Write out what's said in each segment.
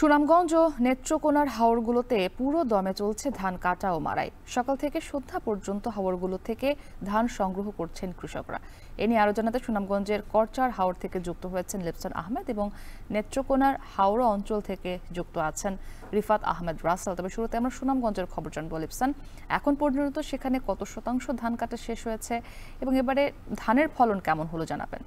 সুনামগঞ্জ ও নেত্রকোনার হাওরগুলোতে পুরো দমে চলছে ধান কাটা ও মাড়াই। সকাল থেকে সন্ধ্যা পর্যন্ত হাওরগুলো থেকে ধান সংগ্রহ করছেন কৃষকরা। এ নিয়ে আরো জানাতে সুনামগঞ্জের করচার হাওর থেকে যুক্ত হয়েছেন লিপসন আহমেদ এবং নেত্রকোনার হাওড়া অঞ্চল থেকে যুক্ত আছেন রিফাত আহমেদ রাসেল। তবে শুরুতে আমরা সুনামগঞ্জের খবর জানবো লিপসন, এখন পর্যন্ত সেখানে কত শতাংশ ধান কাটা শেষ হয়েছে এবং এবারে ধানের ফলন কেমন হলো জানাবেন।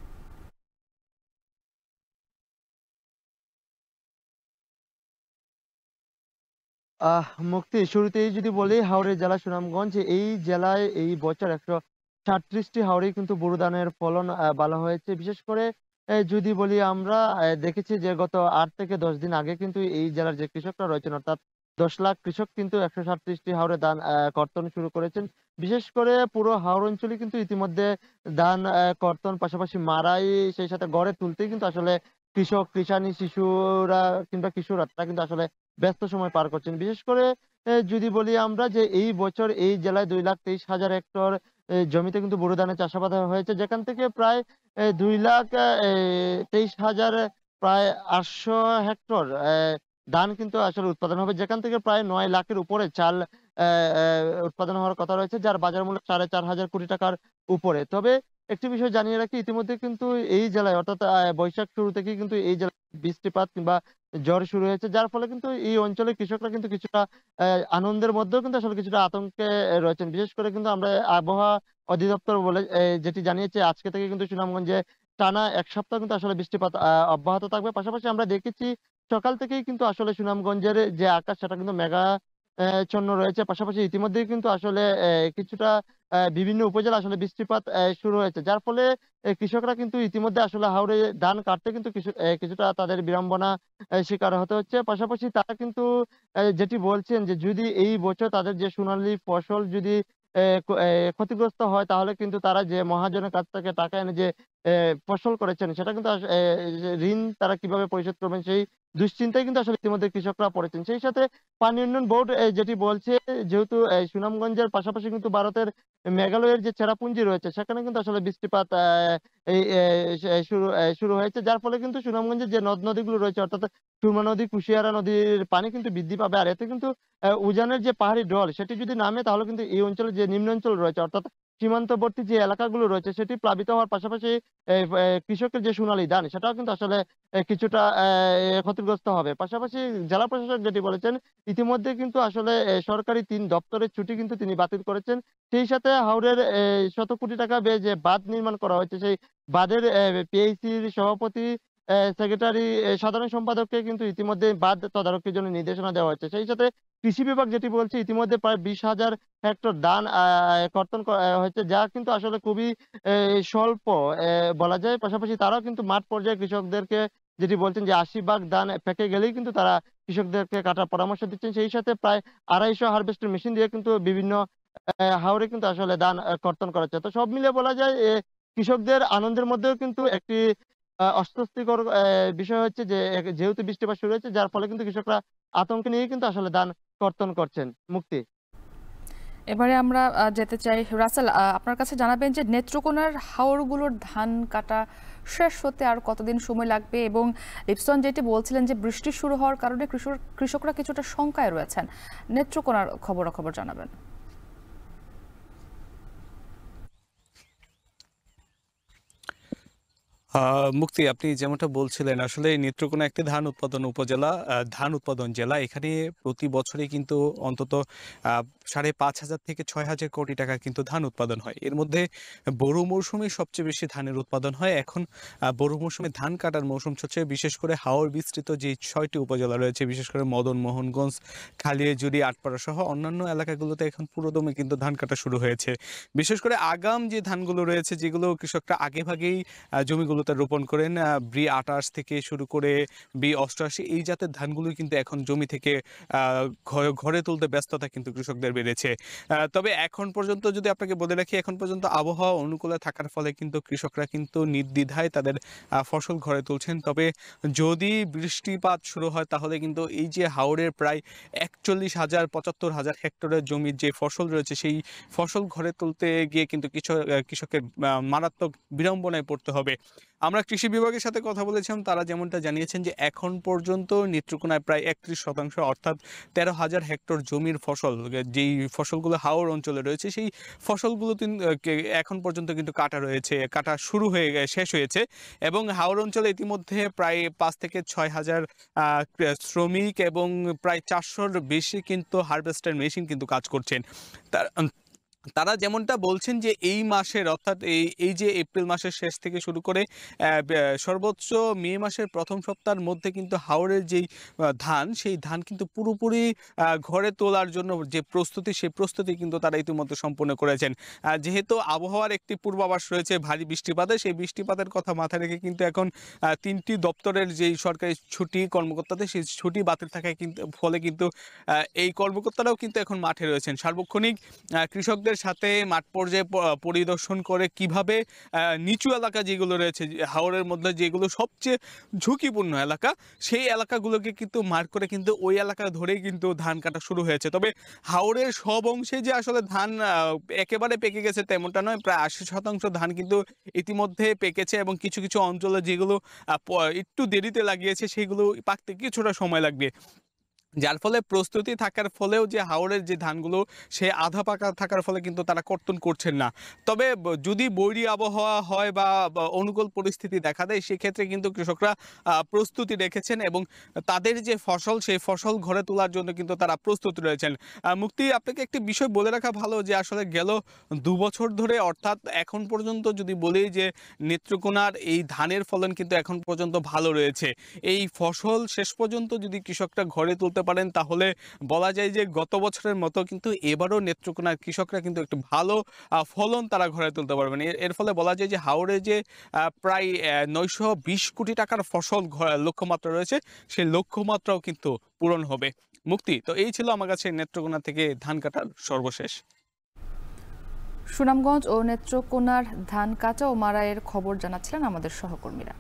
মুক্তি শুরুতেই যদি বলি হাওড়ের জেলা সুনামগঞ্জ, এই জেলায় এই বছর 137টি হাওড়েই কিন্তু বোরো ধানের ফলন ভালো হয়েছে। বিশেষ করে যদি বলি আমরা দেখেছি যে গত 8 থেকে 10 দিন আগে কিন্তু এই জেলার যে কৃষকরা রয়েছেন, অর্থাৎ 10 লাখ কৃষক কিন্তু 137টি হাওরে ধান কর্তন শুরু করেছেন। বিশেষ করে পুরো হাওর অঞ্চলে কিন্তু ইতিমধ্যে ধান কর্তন, পাশাপাশি মাড়াই, সেই সাথে গড়ে তুলতেই কিন্তু আসলে কৃষক, কৃষানি, শিশুরা কিংবা কিশোররা তারা কিন্তু আসলে ব্যস্ত সময় পার করছেন। বিশেষ করে যদি বলি আমরা যে এই বছর এই জেলায় 2,23,000 হেক্টর জমিতে কিন্তু বোরো ধানের চাষাবাদ হয়েছে, যেখান থেকে প্রায় 2,23,000 প্রায় 800 হেক্টর ধান কিন্তু আসলে উৎপাদন হবে, যেখান থেকে প্রায় 9 লাখের উপরে চাল উৎপাদন হওয়ার কথা রয়েছে, যার বাজার মূল্য 4,500 কোটি টাকার উপরে। তবে একটি বিষয় জানিয়ে রাখি, ইতিমধ্যে কিন্তু এই জেলায় অর্থাৎ বৈশাখ শুরু থেকেই কিন্তু এই জেলায় বৃষ্টিপাত কিংবা ঝড় শুরু হয়েছে, যার ফলে কিন্তু এই অঞ্চলের কৃষকরা কিন্তু কিছুটা আনন্দের মধ্যেও কিন্তু আসলে কিছুটা আতঙ্কে রয়েছেন। বিশেষ করে কিন্তু আমরা আবহাওয়া অধিদপ্তর বলে যেটি জানিয়েছে, আজকে থেকে কিন্তু সুনামগঞ্জে টানা 1 সপ্তাহ কিন্তু আসলে বৃষ্টিপাত অব্যাহত থাকবে। পাশাপাশি আমরা দেখেছি সকাল থেকেই কিন্তু আসলে সুনামগঞ্জের যে আকাশ সেটা কিন্তু মেঘাচ্ছন্ন রয়েছে। পাশাপাশি ইতিমধ্যেই কিন্তু আসলে কিছুটা বিভিন্ন উপজেলা আসলে বৃষ্টিপাত শুরু হয়েছে। যার ফলে কৃষকরা কিন্তু ইতিমধ্যে আসলে হাওরে ধান কাটতে কিন্তু কিছুটা তাদের বিড়ম্বনা শিকার হতে হচ্ছে। পাশাপাশি তারা কিন্তু যেটি বলছেন যে যদি এই বছর তাদের যে সোনালী ফসল যদি ক্ষতিগ্রস্ত হয়, তাহলে কিন্তু তারা যে মহাজনের কাছ থেকে টাকা এনে যে ফসল করেছেন সেটা কিন্তু যে ঋণ তারা কিভাবে পরিশোধ করবেন সেই দুশ্চিন্তায় কিন্তু আসলে ইতিমধ্যে কৃষকরা পড়েছেন। সেই সাথে পানি উন্নয়ন বোর্ড যেটি বলছে, যেহেতু সুনামগঞ্জের পাশাপাশি কিন্তু ভারতের মেঘালয়ের যে চেরাপুঞ্জি রয়েছে সেখানে কিন্তু আসলে বৃষ্টিপাত এই শুরু হয়েছে, যার ফলে কিন্তু সুনামগঞ্জের যে নদ-নদীগুলো রয়েছে, অর্থাৎ সুরমা নদী, কুশিয়ারা নদীর পানি কিন্তু বৃদ্ধি পাবে। আর এতে কিন্তু উজানের যে পাহাড়ি ঢল সেটি যদি নামে, তাহলে কিন্তু এই অঞ্চলের যে নিম্নাঞ্চল রয়েছে, অর্থাৎ সীমান্তবর্তী যে এলাকাগুলো রয়েছে সেটি প্লাবিত হওয়ার পাশাপাশি কৃষকের যে সোনালী ধান সেটাও কিন্তু আসলে কিছুটা ক্ষতিগ্রস্ত হবে। পাশাপাশি জেলা প্রশাসক যেটি বলেছেন, ইতিমধ্যে কিন্তু আসলে সরকারি ৩ দপ্তরের ছুটি কিন্তু তিনি বাতিল করেছেন। সেই সাথে হাওরের শত কোটি টাকা ব্যয়ে যে বাঁধ নির্মাণ করা হয়েছে, সেই বাঁধের পিএইচির সভাপতি, সেক্রেটারি, সাধারণ সম্পাদককে কিন্তু ইতিমধ্যে বাঁধ তদারকির জন্য নির্দেশনা দেওয়া হয়েছে। সেই সাথে কৃষি বিভাগ যেটি বলছে, ইতিমধ্যে প্রায় 20,000 হেক্টর ধান কর্তন হয়েছে, যা কিন্তু আসলে খুবই স্বল্প বলা যায়। পাশাপাশি তারাও কিন্তু মাঠ পর্যায়ে কৃষকদেরকে যেটি বলছেন যে ৮০ ভাগ ধান পেকে গেলেই কিন্তু তারা কৃষকদেরকে কাটার পরামর্শ দিচ্ছেন। সেই সাথে প্রায় 250 হারভেস্টার মেশিন দিয়ে কিন্তু বিভিন্ন হাওরে কিন্তু আসলে ধান কর্তন করা হচ্ছে। তো সব মিলিয়ে বলা যায় কৃষকদের আনন্দের মধ্যেও কিন্তু একটি অস্বস্তিকর বিষয় হচ্ছে যে যেহেতু বৃষ্টিপাত শুরু হয়েছে, যার ফলে কিন্তু কৃষকরা আতঙ্ক নিয়েই কিন্তু আসলে ধান কর্তন করছেন। মুক্তি। এবারে আমরা যেতে চাই রাসেল, আপনার কাছে জানাবেন যে নেত্রকোনার হাওরগুলোর ধান কাটা শেষ হতে আর কতদিন সময় লাগবে, এবং লিপসন যেটি বলছিলেন যে বৃষ্টি শুরু হওয়ার কারণে কৃষকরা কিছুটা শঙ্কায় রয়েছেন। নেত্রকোনার খবরাখবর জানাবেন। মুক্তি, আপনি যেমনটা বলছিলেন, আসলে নেত্রকোনা একটি ধান উৎপাদন জেলা। এখানে প্রতি বছরই কিন্তু অন্তত 5,500 থেকে 6,000 কোটি টাকা কিন্তু ধান উৎপাদন হয়। এর মধ্যে বোরো মৌসুমে সবচেয়ে বেশি ধানের উৎপাদন হয়। এখন বোরো মৌসুমে ধান কাটার মৌসুম চলছে। বিশেষ করে হাওর বিস্তৃত যে 6টি উপজেলা রয়েছে, বিশেষ করে মদন মোহনগঞ্জ, খালিয়াজুড়ি, আটপাড়া সহ অন্যান্য এলাকাগুলোতে এখন পুরোদমে কিন্তু ধান কাটা শুরু হয়েছে। বিশেষ করে আগাম যে ধানগুলো রয়েছে, যেগুলো কৃষকরা আগেভাগেই জমিগুলোতে রোপণ করেন, B28 থেকে শুরু করে B88, এই জাতের ধানগুলোই কিন্তু এখন জমি থেকে ঘরে তুলতে ব্যস্ততা কিন্তু কৃষকদের বেড়েছে। তবে এখন পর্যন্ত যদি আপনাকে বলে রাখি, এখন পর্যন্ত আবহাওয়া অনুকূলে থাকার ফলে কিন্তু কৃষকরা কিন্তু নির্দ্বিধায় তাদের ফসল ঘরে তুলছেন। তবে যদি বৃষ্টিপাত শুরু হয়, তাহলে কিন্তু এই যে হাওরের প্রায় 41,000-75,000 হেক্টরের জমির যে ফসল রয়েছে, সেই ফসল ঘরে তুলতে গিয়ে কিন্তু কৃষকের মারাত্মক বিড়ম্বনায় পড়তে হবে। আমরা কৃষি বিভাগের সাথে কথা বলেছিলাম, তারা যেমনটা জানিয়েছেন যে এখন পর্যন্ত নেত্রকোনায় প্রায় ৩১% অর্থাৎ ১৩,০০০ হেক্টর জমির ফসল, যেই ফসলগুলো হাওর অঞ্চলে রয়েছে সেই ফসলগুলো এখন পর্যন্ত কিন্তু কাটা শুরু হয়ে শেষ হয়েছে এবং হাওর অঞ্চলে ইতিমধ্যে প্রায় ৫ থেকে ৬,০০০ শ্রমিক এবং প্রায় ৪০০-র বেশি কিন্তু হারভেস্টার মেশিন কিন্তু কাজ করছেন। তারা যেমনটা বলছেন যে এই মাসের অর্থাৎ এই যে এপ্রিল মাসের শেষ থেকে শুরু করে সর্বোচ্চ মে মাসের প্রথম সপ্তাহের মধ্যে কিন্তু হাওরের যেই ধান, সেই ধান কিন্তু পুরোপুরি ঘরে তোলার জন্য যে প্রস্তুতি, সেই প্রস্তুতি কিন্তু তারা ইতিমধ্যে সম্পন্ন করেছেন। যেহেতু আবহাওয়ার একটি পূর্বাভাস রয়েছে ভারী বৃষ্টিপাতের, সেই বৃষ্টিপাতের কথা মাথায় রেখে কিন্তু এখন ৩টি দপ্তরের যেই সরকারি ছুটি কর্মকর্তাদের, সেই ছুটি বাতিল থাকায় ফলে কিন্তু এই কর্মকর্তারাও কিন্তু এখন মাঠে রয়েছেন। সার্বক্ষণিক কৃষকদের সাথে মাঠ পর্যায়ে পরিদর্শন করে কিভাবে নিচু এলাকা যেগুলো রয়েছে হাওরের মধ্যে, যেগুলো সবচেয়ে ঝুঁকিপূর্ণ এলাকা, সেই এলাকাগুলোকে কিন্তু মার্ক করে কিন্তু ওই এলাকা ধরেই কিন্তু ধান কাটা শুরু হয়েছে। তবে হাওরের সব অংশে যে আসলে ধান একেবারে পেকে গেছে তেমনটা নয়, প্রায় ৮০% ধান কিন্তু ইতিমধ্যে পেকেছে এবং কিছু কিছু অঞ্চলে যেগুলো একটু দেরিতে লাগিয়েছে সেগুলো পাকতে কিছুটা সময় লাগবে। যার ফলে প্রস্তুতি থাকার ফলেও যে হাওরের যে ধানগুলো সে আধা পাকা থাকার ফলে কিন্তু তারা কর্তন করছেন না। তবে যদি বৈরী আবহাওয়া হয় বা অনুকূল পরিস্থিতি দেখা দেয়, সেক্ষেত্রে কিন্তু কৃষকরা প্রস্তুতি রেখেছেন এবং তাদের যে ফসল, সেই ফসল ঘরে তোলার জন্য কিন্তু তারা প্রস্তুত রয়েছেন। মুক্তি, আপনাকে একটি বিষয় বলে রাখা ভালো যে আসলে গেল ২ বছর ধরে অর্থাৎ এখন পর্যন্ত যদি বলি যে নেত্রকোনার এই ধানের ফলন কিন্তু এখন পর্যন্ত ভালো রয়েছে। এই ফসল শেষ পর্যন্ত যদি কৃষকরা ঘরে তুলতে পারেন তাহলে বলা যায় যে গত বছরের মতো কিন্তু এবারও নেত্রকোনার কৃষকরা কিন্তু একটু ভালো ফলন তারা ঘরে তুলতে পারবেন। এর ফলে বলা যায় যে হাওরে যে প্রায় ৯২০ কোটি টাকার ফসল লক্ষ্যমাত্রা রয়েছে, সেই লক্ষ্যমাত্রাও কিন্তু পূরণ হবে। মুক্তি, তো এই ছিল আমার কাছে নেত্রকোনা থেকে ধান কাটার সর্বশেষ। সুনামগঞ্জ ও নেত্রকোনার ধান কাটা ও মাড়াইয়ের খবর জানাচ্ছিলেন আমাদের সহকর্মীরা।